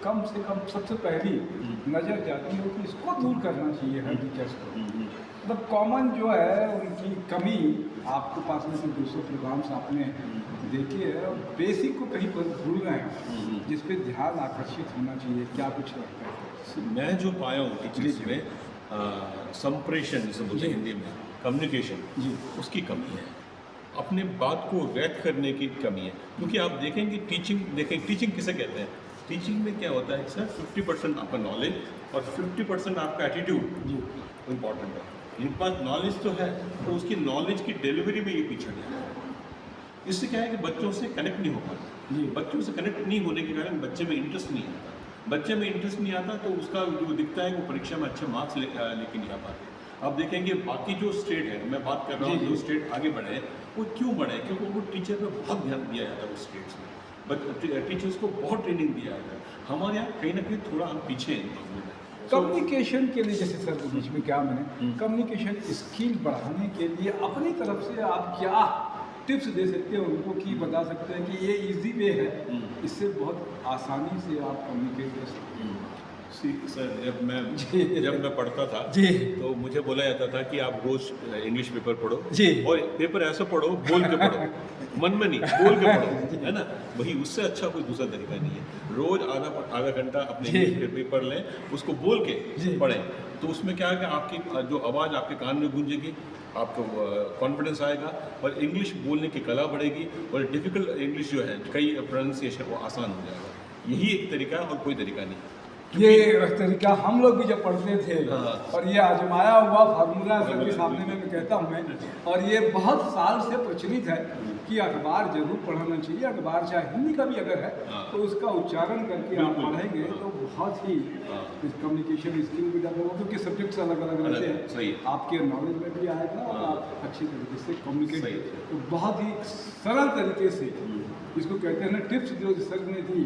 कम से कम सबसे पहली नज़र जाती है कि इसको दूर करना चाहिए हर टीचर्स को। मतलब कॉमन जो है उनकी कमी आपके पास में कुछ दूसरे प्रोग्राम्स आपने देखे है और बेसिक को कहीं पर भूल गए हैं जिस पे ध्यान आकर्षित होना चाहिए, क्या कुछ लगता है? मैं जो पाया हूँ टीचर्स में संप्रेषण जिसे बोलते हैं हिंदी में, कम्युनिकेशन जी उसकी कमी है, अपने बात को व्यक्त करने की कमी है। क्योंकि आप देखेंगे टीचिंग किसे कहते हैं? टीचिंग में क्या होता है सर, 50% आपका नॉलेज और 50% आपका एटीट्यूड जी इम्पॉर्टेंट है। इनके पास नॉलेज तो है तो उसकी नॉलेज की डिलीवरी में ये पीछे है। इससे क्या है कि बच्चों से कनेक्ट नहीं हो पाता। जी बच्चों से कनेक्ट नहीं होने के कारण बच्चे में इंटरेस्ट नहीं आता। बच्चे में इंटरेस्ट नहीं आता तो उसका जो दिखता है वो परीक्षा में अच्छे मार्क्स लेके नहीं आ पाते। आप देखेंगे बाकी जो स्टेट है, मैं बात कर रहा हूँ जो स्टेट आगे बढ़े हैं वो क्यों बढ़े? क्योंकि वो टीचर पर बहुत ध्यान दिया जाता है उस स्टेट्स में, बट टीचर्स को बहुत ट्रेनिंग दिया जाता है। हमारे यहाँ कहीं ना कहीं थोड़ा हम पीछे हैं इन मामले में। कम्युनिकेशन के लिए, जैसे सर के बीच में क्या मैंने कम्युनिकेशन स्किल बढ़ाने के लिए अपनी तरफ से आप क्या टिप्स दे सकते हैं उनको कि बता सकते हैं कि ये इजी वे है, इससे बहुत आसानी से आप कम्युनिकेट कर सकते हैं? सर जब मैं पढ़ता था जी तो मुझे बोला जाता था कि आप रोज इंग्लिश पेपर पढ़ो जी और पेपर ऐसा पढ़ो बोल के पढ़ो, मन में नहीं, बोल के पढ़ो, है ना? वही उससे अच्छा कोई दूसरा तरीका नहीं है। रोज आधा घंटा अपने इंग्लिश पेपर लें, उसको बोल के पढ़ें, तो उसमें क्या है कि आपकी जो आवाज़ आपके कान में गूंजेगी, आपको कॉन्फिडेंस आएगा और इंग्लिश बोलने की कला बढ़ेगी और डिफ़िकल्ट इंग्लिश जो है कई प्रोनाउंसिएशन वो आसान हो जाएगा। यही एक तरीका है और कोई तरीका नहीं। ये तरीका हम लोग भी जब पढ़ते थे और ये आजमाया हुआ फार्मूला सर के सामने में मैं कहता हूँ मैं, और ये बहुत साल से प्रचलित है कि अखबार जरूर पढ़ना चाहिए। अखबार चाहे हिंदी का भी अगर है तो उसका उच्चारण करके आप पढ़ेंगे तो बहुत ही कम्युनिकेशन स्किल भी डेवलप होगा, क्योंकि सब्जेक्ट्स अलग अलग रहते हैं, आपके नॉलेज में भी आएगा और आप अच्छी तरीके से कम्युनिकेट तो बहुत ही सरल तरीके से, इसको कहते हैं ना टिप्स जो सर ने दी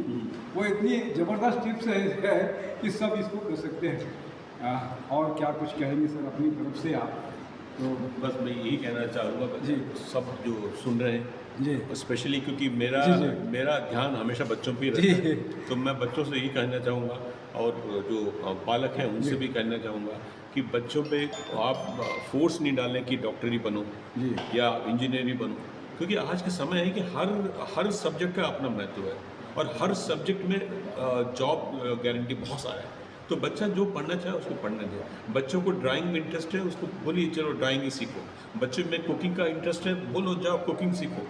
वो इतनी ज़बरदस्त टिप्स है कि सब इसको कर सकते हैं। और क्या कुछ कहेंगे सर अपनी तरफ से आप? तो बस मैं यही कहना चाहूँगा जी, सब जो सुन रहे हैं जी स्पेशली क्योंकि मेरा ध्यान हमेशा बच्चों पे ही रहता है, तो मैं बच्चों से यही कहना चाहूँगा और जो पालक हैं उनसे भी कहना चाहूँगा कि बच्चों पे आप फोर्स नहीं डालें कि डॉक्टर ही बनो या इंजीनियर ही बनो, क्योंकि आज के समय है कि हर सब्जेक्ट का अपना महत्व है और हर सब्जेक्ट में जॉब गारंटी बहुत सारा है। तो बच्चा जो पढ़ना चाहे उसको पढ़ने दे। बच्चों को ड्राइंग में इंटरेस्ट है उसको बोलिए चलो ड्राइंग ही सीखो। बच्चे में कुकिंग का इंटरेस्ट है, बोलो जाओ कुकिंग सीखो।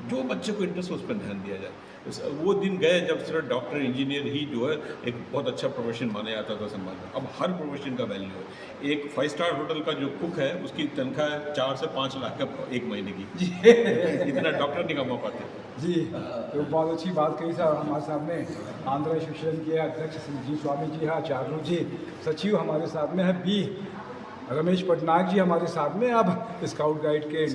जो बच्चे को इंटरेस्ट है उस पर ध्यान दिया जाए। वो दिन गए जब सिर्फ डॉक्टर इंजीनियर ही जो है एक बहुत अच्छा प्रोफेशन माना जाता था समाज में। अब हर प्रोफेशन का वैल्यू है। एक 5 स्टार होटल का जो कुक है उसकी तनख्वाह है 4 से 5 लाख का एक महीने की। इतना डॉक्टर नहीं कमा पाते जी। तो बहुत अच्छी बात कही सर। हमारे सामने आंध्र एसोसिएशन के अध्यक्ष जी स्वामी जी हैं, चारू जी सचिव हमारे साथ में है, बी रमेश पटनायक जी हमारे साथ में, अब स्काउट गाइड के